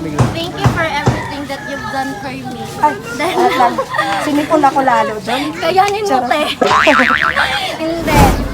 Thank you for everything that you've done for me. Sinipon ako lalo dyan. Kayanin mo, te. Hindi.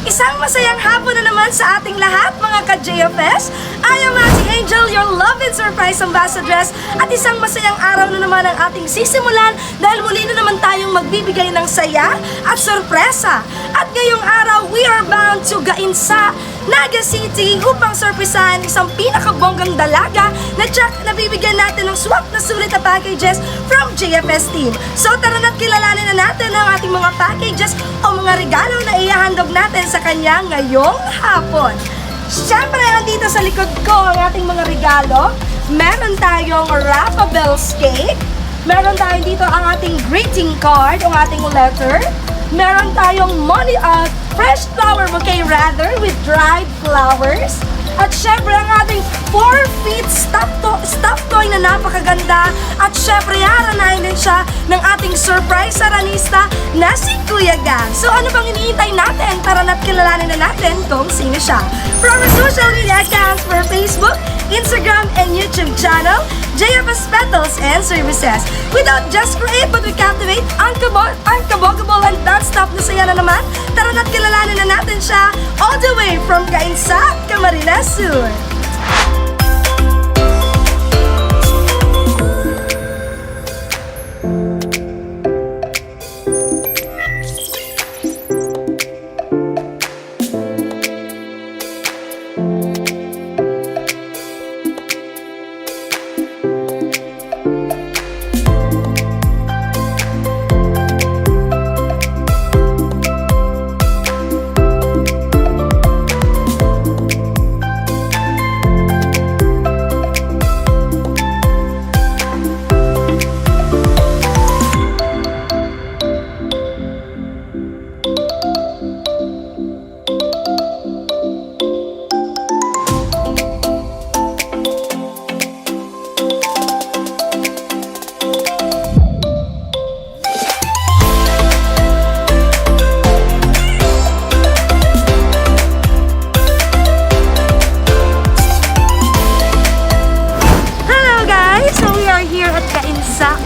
Isang masayang hapon na naman sa ating lahat, mga ka-JFS. I am Ate Angel, your love and surprise ambassadress. At isang masayang araw na naman ang ating sisimulan dahil muli na naman tayong magbibigay ng saya at sorpresa. At ngayong araw, we are bound to Gainza, Naga City upang sorpresahan isang pinakabonggang dalaga na check na bibigyan natin ng swak na sulit na packages from JFS team. So tara na't kilalanin na natin ang ating mga packages o mga regalo na ihahandog natin sa kanya ngayong hapon. Siyempre, andito sa likod ko ang ating mga regalo. Meron tayong Raffabells cake. Meron tayong dito ang ating greeting card, ang ating letter. Meron tayong fresh flower bouquet rather with dried flowers. At syempre ang ating 4 feet stuffed toy na napakaganda. At syempre haranahin din siya ng ating surprise saranista na si Kuya Gang. So ano bang iniintay natin? Tara na't kilalanin na natin kung sino siya. From our social media accounts for Facebook, Instagram, and YouTube channel, JFS Petals and Services. Without just create but we captivate, unkabogable and non-stop na saya na naman. Tara na't kilalanin na natin siya all the way from Gainza, Camarines Sur.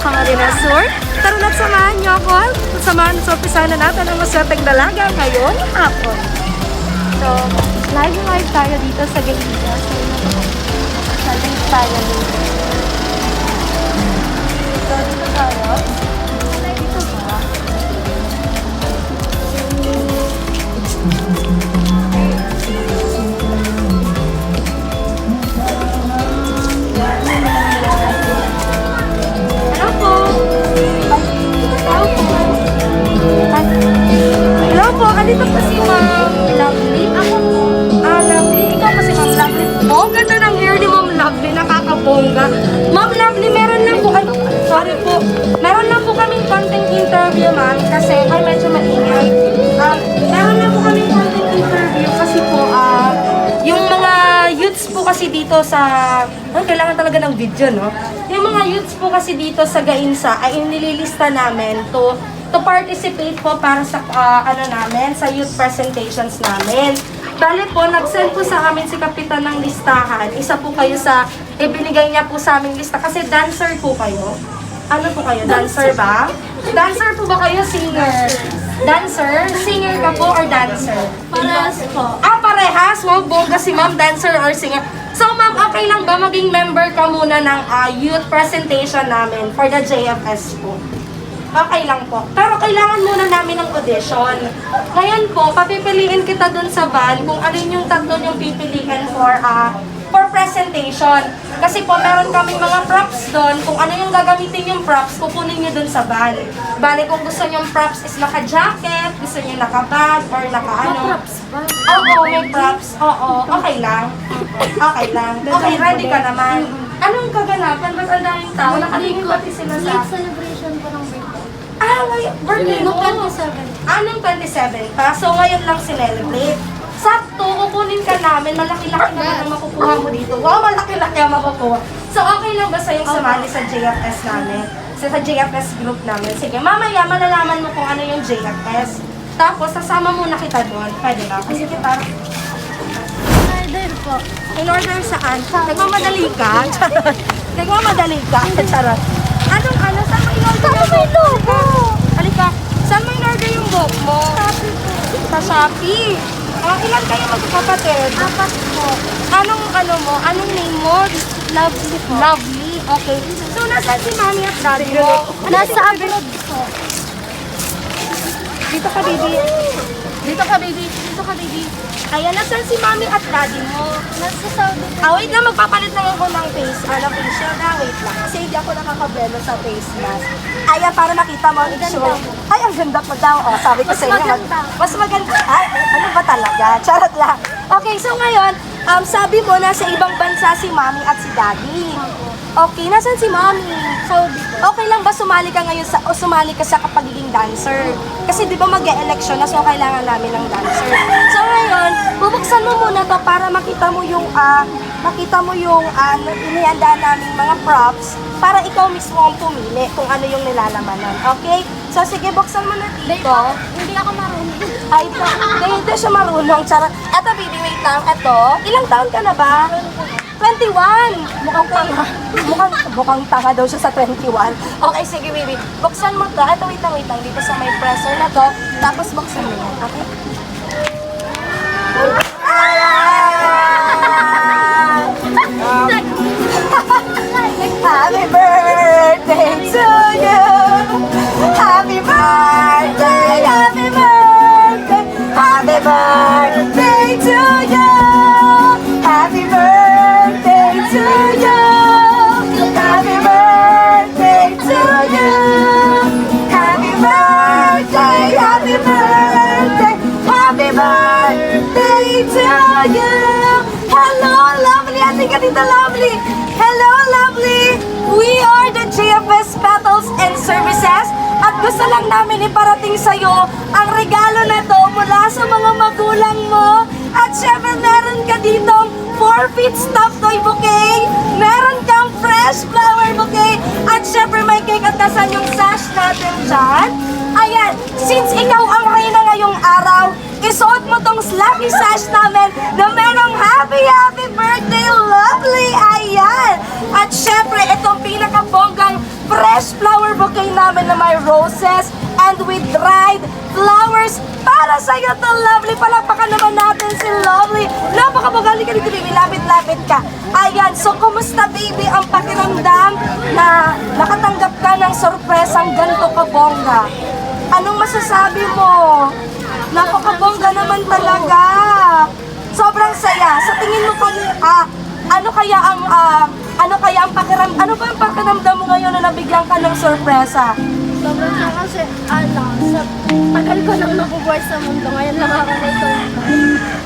Camarines Sur. Tara na't samahan niyo ako. Sa umpisa na natin ang maswerteng dalaga ngayong hapon. So, live tayo dito sa Gainza. Sa Dahik tayo dito. So, dito tayo. Dito ba? Hello po, andito po si Ma'am Lovely. Ako po. Lovely. Ikaw po si Ma'am Lovely. Oh, ganda ng hair ni Ma'am Lovely. Nakakabongga. Ma'am Lovely, meron lang po. Sorry po. Meron lang po kaming konting interview, ma'am. Kasi, medyo maingay. Meron lang po kaming konting interview kasi po, yung mga youths po kasi dito sa... kailangan talaga ng video, no? Yung mga youths po kasi dito sa Gainza ay nililista namin to participate po para sa sa youth presentations namin. Bale po, nag-send po sa amin si Kapitan ng listahan. Isa po kayo sa ibinigay niya po sa aming lista kasi dancer po kayo. Ano po kayo? Dancer ba? Dancer po ba kayo? Singer? Dancer? Singer ka po or dancer? Parehas po. Parehas? Wow, bongga si ma'am, dancer or singer. So ma'am, okay lang ba maging member ka muna ng youth presentation namin for the JFS po? Okay lang po. Pero kailangan muna namin ng audition. Ngayon po, papipiliin kita dun sa van kung alin yung tatlo yung pipiliin for presentation. Kasi po, meron kaming mga props doon. Kung ano yung gagamitin yung props, kukunin nyo dun sa van. Bale, kung gusto nyo yung props is naka-jacket, gusto nyo naka-bag, or naka-ano. Props ba? Oo, may props. Oo, okay lang. Okay lang. Okay, ready ka naman. Anong kaganapan? Ba't ang daming tao? Nakatingin pati sila sa... Celebration po ngayon, birthday mo. 27. Anong 27 pa? So, ngayon lang sinelebrate. Sakto, kukunin ka namin. Malaki-laki naman ang makukuha mo dito. Wow, malaki-laki ang makukuha. So, okay lang ba sa'yong sumali sa JFS namin? Sa JFS group namin. Sige, mamaya malalaman mo kung ano yung JFS. Tapos, sasama muna kita doon. Pwede ba? Kasi kita, Order po. in order saan? Nagmamadali ka? Charot. Nagmamadali ka? Charot. Anong ano? Saan mo in-order yung book mo? Halika. Saan mo in-order yung book mo? Sa Shopee. Ilan kayo magkakapatid? 4 po. Anong ano mo? Anong name mo? Lovely po. Lovely. Okay. So, nasaan si mami at daddy mo? Nasa abroad po. Dito ka, baby. Dito ka, baby. Dito ka, baby. Ayan, nasaan si mami at daddy mo? Nasa Saudi po. Wait lang. Magpapalit lang ako ng face. Facial na. Wait lang. Kasi hindi ako nakakabelo sa face mask. Ayan, para makita mo ang itsura. Ay, ang ganda pa daw. Oh, sabi ko sa inyo. maganda. Mas maganda. Ay, ano ba talaga? Charot lang. Okay, so ngayon, sabi mo nasa ibang bansa si mami at si daddy. Okay, nasaan si mami? Saudi po. Okay lang ba sumali ka ngayon o sumali ka sa pagiging dancer? Kasi di ba mag-e-election na, so kailangan namin ng dancer. So ngayon, bubuksan mo muna to para makita mo yung inihandaan namin mga props para ikaw mismo ang pumili kung ano yung nilalamanan. Okay? So sige, buksan mo na dito. Hindi ako marunong. Ay, hindi siya marunong. Charot. Eto, baby, wait lang. Eto, ilang taon ka na ba? 21! Mukhang tanga. Mukhang tanga daw siya sa 21. Okay, sige, baby. Buksan mo to. Eto, wait lang. Dito sa may presser na to. Tapos buksan mo yan. Okay? Happy birthday to you! Happy birthday! Happy birthday! Happy birthday to you! Happy birthday to you! Happy birthday to you! Happy birthday! Happy birthday! Happy birthday to you! Hello, lovely! Ate ka dito, lovely! Hello, lovely! We are the JFS Petals and Services at gusto lang namin iparating sa'yo ang regalo na to mula sa mga magulang mo. At syempre, meron ka ditong 4-feet stuffed toy bouquet, meron kang fresh flower bouquet, at syempre may cake at nasan yung sash natin dyan. Ayan, since ikaw ang reyna ngayong araw, isuot mo tong lucky sash namin na merong happy birthday, lovely! Ayan! At syempre, itong pinakabonggang fresh flower bouquet namin na may roses and with dried flowers para sa'yo to, lovely. Palakpakan naman natin si Lovely. Napakabagali ka dito, baby. Lapit-lapit ka. Ayan, so kumusta, baby, ang pakiramdam na nakatanggap ka ng sorpresang ganito kabongga? Anong masasabi mo? Napakabongga naman talaga. Sobrang saya. Sa tingin mo ano kaya ang pakiramdam mo ngayon na nabigyan ka ng sorpresa? Sobrang siya kasi, sa tagal ko nang nabubuhay sa mundo, ngayon lang ako nito.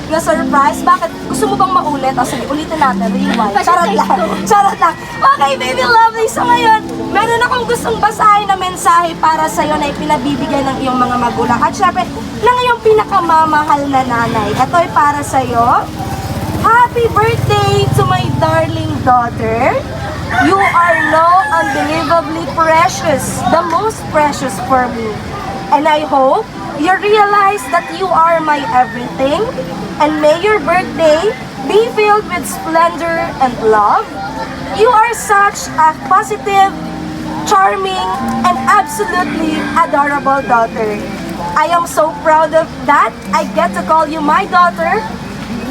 Na surprise? Bakit? Gusto mo bang maulit? O sige, ulitin natin. Rewind. Charot lang. Charot lang. Okay, baby lovely. So ngayon, meron akong gustong basahin na mensahe para sa'yo na ipinabibigay ng iyong mga magulang. At syempre, ng iyong pinakamamahal na nanay. Ito ay para sa'yo. Happy birthday to my darling daughter. You are now unbelievably precious, the most precious for me. And I hope you realize that you are my everything. And may your birthday be filled with splendor and love. You are such a positive, charming, and absolutely adorable daughter. I am so proud of that I get to call you my daughter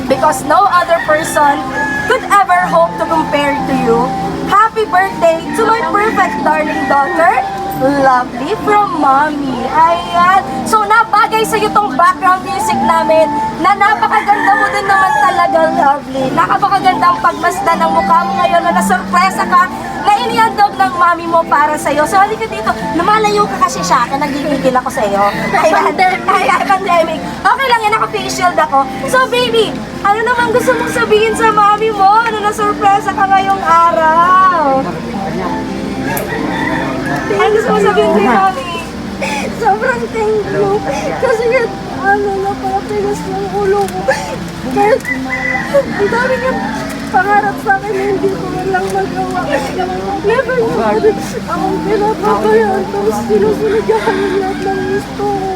because no other person could ever hope to compare to you. Happy birthday to my perfect darling daughter, Lovely from Mommy. Ayan. So, napagay sa'yo tong background music namin na napakaganda mo din naman talaga, Lovely. Napakagandang pagmasdan ng mukha mo ngayon na nasurpresa ka na inihandog ng mami mo para sa'yo. So, halika dito. Lumalayo ka kasi siya. Nagigigil ako sa'yo. Ayan. Ayan, pandemic. Okay lang yan. Naka-face shield ako. So, baby, ano naman gusto mong sabihin sa mami mo? Ano na surpresa ka ngayong araw? Ano gusto mong sabihin kay mami? sobrang thank you. Kasi kahit napakatigas ng ulo ko. Kahit ang dami niyang pangarap sa akin na hindi ko man lang magawa. Never niyo pa rin akong pinapabayaan. Tapos sinusunod niya kami lahat ng gusto ko.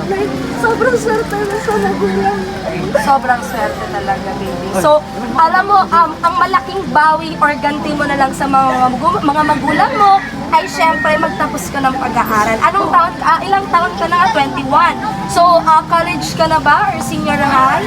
Like, sobrang swerte na sa magulang. Sobrang swerte talaga, baby. So, alam mo, ang malaking bawi or ganti mo na lang sa mga magulang mo ay syempre magtapos ka ng pag-aaral. Ilang taon ka na? 21. So, college ka na ba? Or senior high?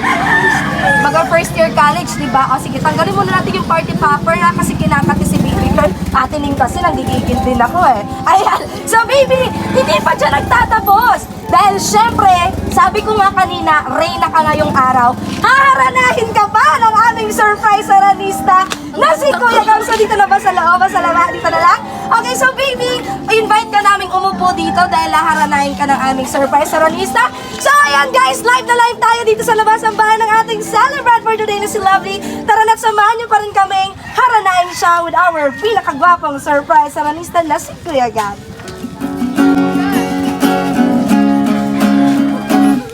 First year college, di ba? O sige, tanggalin muna natin yung party popper na kasi kinakati si baby girl. Atining kasi nanggigigil din ako eh. Ayan. So, baby, hindi pa dyan nagtatapos. Dahil syempre, sabi ko nga kanina, reyna ka ngayong araw, haharanahin ka ba ng aming surprise aranista na si Kuya Gainza? Dito na ba sa loob? Sa labas? Dito na lang? Okay, so baby, invite ka naming umupo dito dahil haharanahin ka ng aming surprise aranista. So ayan guys, live na live tayo dito sa labas ng bahay ng ating celebrant for today na si Lovely. Tara na't samahan niyo pa rin kaming haranahin siya with our pinakagwapong surprise aranista na si Kuya Gainza.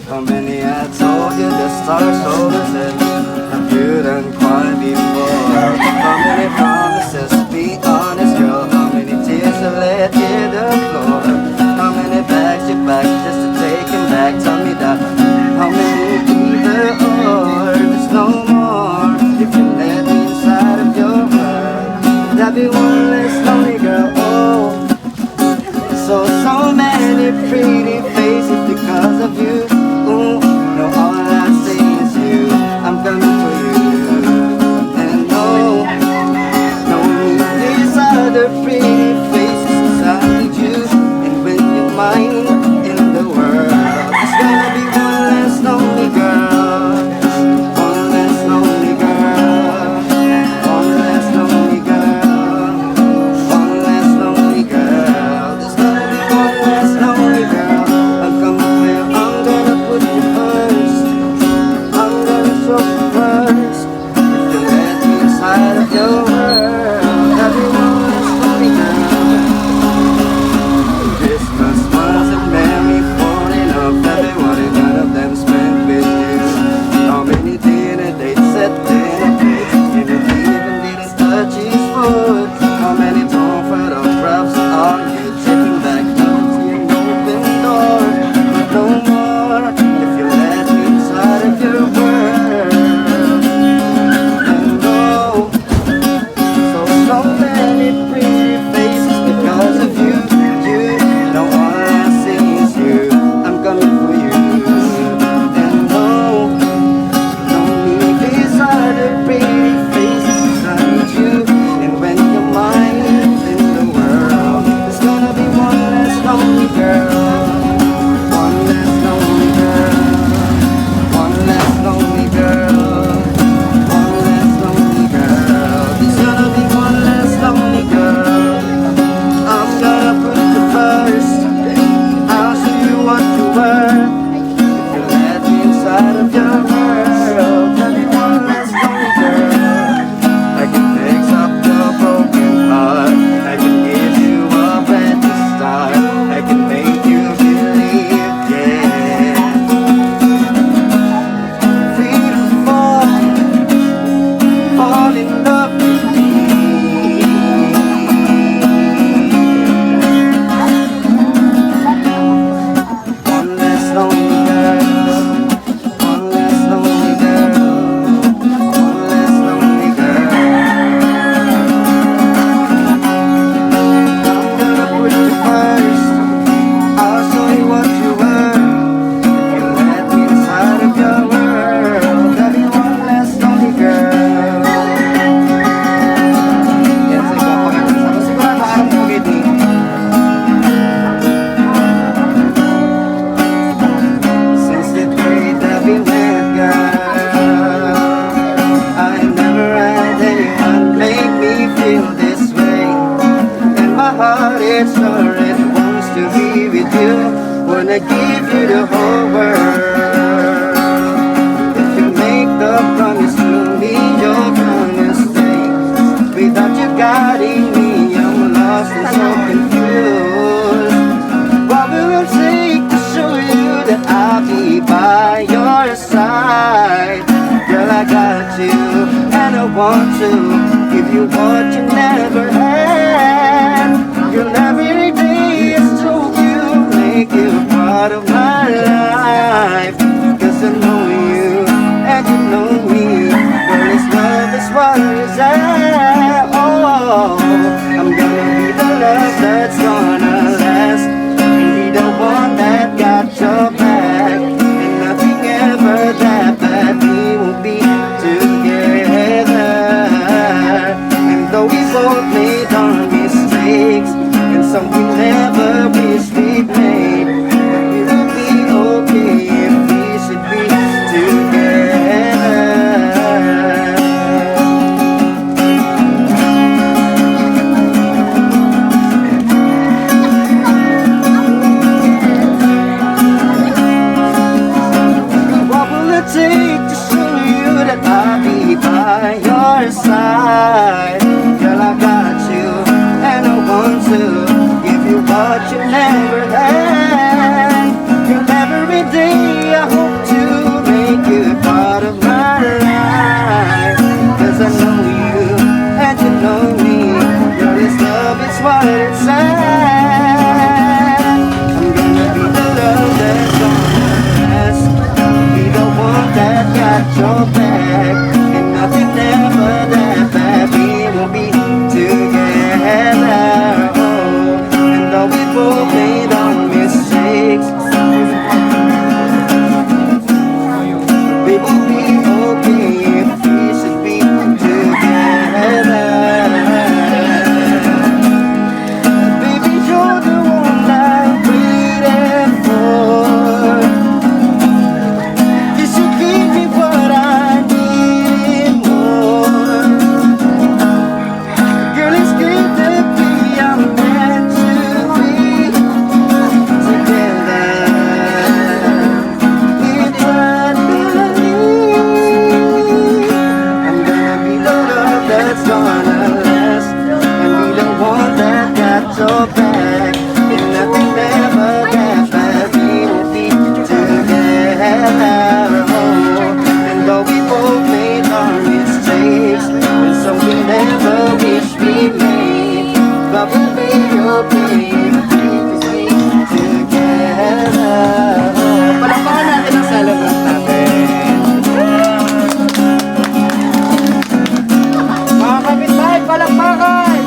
How many I told you the stars told us that you done quite before? How many promises, be honest girl? How many tears have led you the floor? How many bags you packed just to take him back? Tell me that. How many either or? There's no more. If you let me inside of your heart, there'll be one less lonely girl. Oh, so many pretty faces because of you. Ooh, no, all I see is you. I'm coming for you. And no need these other pretty faces, 'cause I need you. And when you're mine in the world, there's gonna be one less lonely girl. One less lonely girl. One less lonely girl. One less lonely girl. There's gonna be one less lonely girl. I'm coming for you. I'm gonna put you first. I'm gonna show you first. If you let me inside of your world, everyone's lonely girl. Christmas wasn't merry for enough. Everyone and none of them spent with you. How many dinner dates, set dinner dates, and you even didn't touch his foot. How many don't autographs are you taking back into an open door? But no more if you let me inside of your world. And oh, so many pretty faces because of you. You know all I see is you. I'm coming for you. And no need these other pretty faces. I need you. And when you're mine in the world, there's gonna be one less lonely girl. One less lonely girl. One less lonely girl. One less lonely girl. There's gonna be one less lonely girl. I'm gonna put you first. I'll show you what you were. If you let me inside of your world, there'll be one less lonely girl. I can fix up your broken heart. I can give you a brand new start. I can make you believe, yeah. Free to fall in love with me. One less lonely girl. One less lonely girl. One less lonely girl. I'm gonna put you first. I'll show you what you were. If you let me inside of your world, there'll be one less lonely girl. Yan, sa iba pa kayo. Sabi sigurado araw mo gini. Since the day that we met, girl, I never had anyone make me feel this way. And my heart is sure it wants to be with you. Wanna give you the whole world. If you make the promise to me, you're gonna stay. Without you guiding me, I'm lost and so confused. What we will want to give you what you never had. Your every day is true, you make you part of my life. Cause I know you and you know me. Girl, this love is what is at. Oh, I'm gonna be the love that's gonna last, and be the one that got your back. And nothing ever that bad, we will be together. And though we both made our mistakes, and some we never wish we'd made, but we will be okay if we should be together. What will it take to show you that I'll be by your side? Girl, I got you, and I want to give you what you never had. Girl, every day I hope to make you part of my life. Cause I know you, and you know me. Girl, this love is what it's at. I'm gonna be the love that's gonna last, be the one that got your back, and nothing ever that bad. We will be together. Oh, and though we both made our mistakes, we will be okay if we should be together. Baby, you're the one I'm waiting for. You should give me what I need more. Girl, it's good to be, I'm meant to be together. It's what I need. I'm gonna be the love that's gonna last, and be the one that got your back. And nothing ever that bad, we will be together. Oh, and though we both made our mistakes, and some we never wish we made, but we'll be okay if we stay together. Palakpakan natin ang celebrant natin. Mga kapitbahay, palakpakan!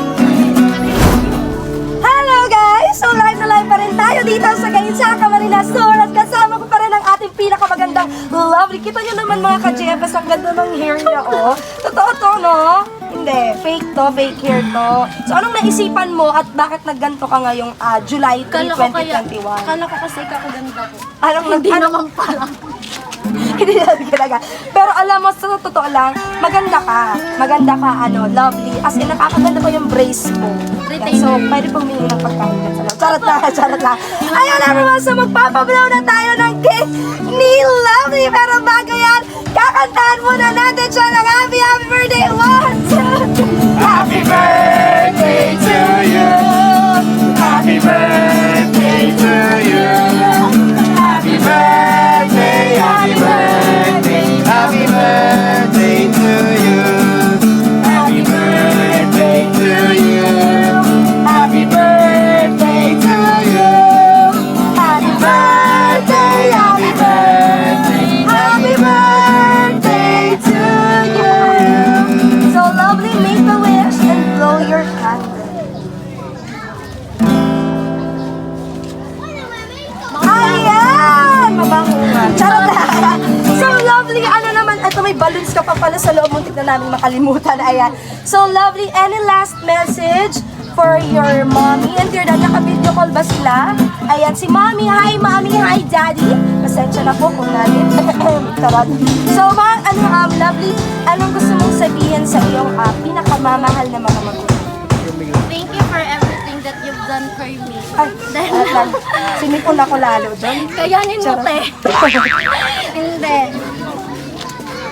Hello guys! So live na live pa rin tayo dito sa Gainza, Camarines Store at kasama ko pa rin ang ating pinakamagandang lovely. Kita nyo naman mga ka-JFS, ang ganda ng hair niya, oh. Totoo to, no? Hindi. Fake to, fake hair to. So anong naisipan mo at bakit nagganto ka ngayong July 3, 2021? Kala ko kasi kakaganda ko. Anong Hindi naman pala. Hindi natin talaga. Pero alam mo, sa totoo lang, maganda ka. Maganda ka, lovely. As in, nakakaganda ko yung brace mo. Yan, so, pwede pong mingi ng pagkain ka sa loob. Charot lang, charot lang. Ayun everyone, so magpapablaw na tayo ng cake ni Lovely. Pero bago yan, kakantahan muna natin siya ng happy birthday. 1, 2, 3. Happy birthday to you. Happy birthday to you. Happy birthday, happy birthday, happy birthday to you. Happy birthday to you. Happy birthday to you. Happy birthday, happy birthday, happy birthday to you. So Lovely, make a wish and blow your candle. Ayan! Mabango nga. Charot lang. So Lovely, ito may balloons ka pa pala sa loob, muntik na namin makalimutan. Ayan. So Lovely, any last message for your mommy and your dad? Naka-video call ba sila? Ayan, si mommy, hi mommy, hi daddy. Pasensya na po kung nalit. Charot. So Lovely, anong gusto mong sabihin sa iyong pinakamamahal na mga magulang? Thank you for everything that you've done for me. Ay, sinipon ako lalo doon. Kayanin mo, Charot. te. Hindi.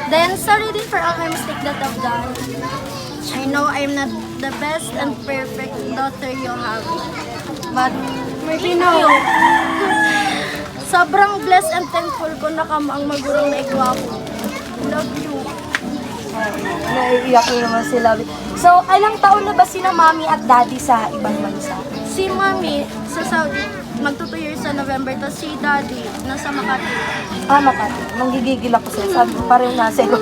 Then, sorry din for all my mistakes that I've done. I know I'm not the best and perfect daughter you have. But, maybe no. Sobrang blessed and thankful ko na kamo ang magulang na ikaw ako. Love you. Naiiyak na naman sila. So, ilang taon na ba sina Mami at Daddy sa ibang bansa? Si Mami sa Saudi, magto 2 years sa November, tapos si Daddy nasa Makati. Ah, Makati. Manggigigil ako sa'yo. Sabi ko, parang nasa iyo.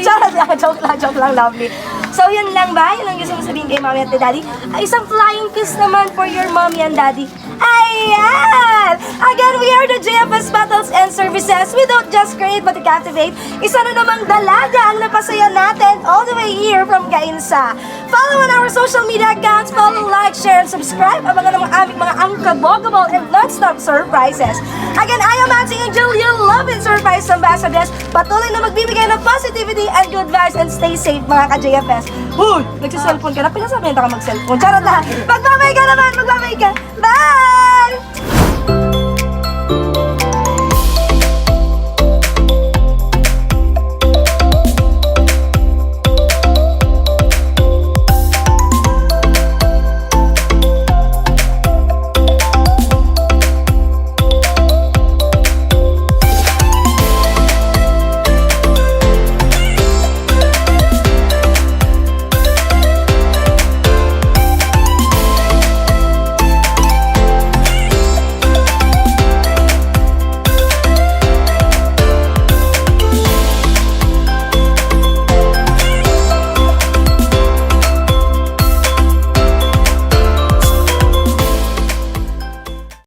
Charot lang, joke lang, lovely. So, yun lang ba? Yun ang gusto mo sabihin kay Mami at kay Daddy? Isang flying kiss naman for your Mommy and Daddy. Ayan! Again, we are the JFS Battles and Services. We don't just create but to captivate. Isa na namang dalaga ang napasaya natin all the way here from Gainza. Follow on our social media accounts. Follow, like, share, and subscribe. Abangan naman aming mga unforgettable and non-stop surprises. Again, I am Auntie Angel, your love and surprise ambassadors. Patuloy na magbibigay ng positivity and good vibes and stay safe mga ka-JFS. Uy! Nagsiselfone ka na. Pinasabihan ka mag-cellphone. Charot lang. Magbabay ka naman! Magbabay ka! Bye!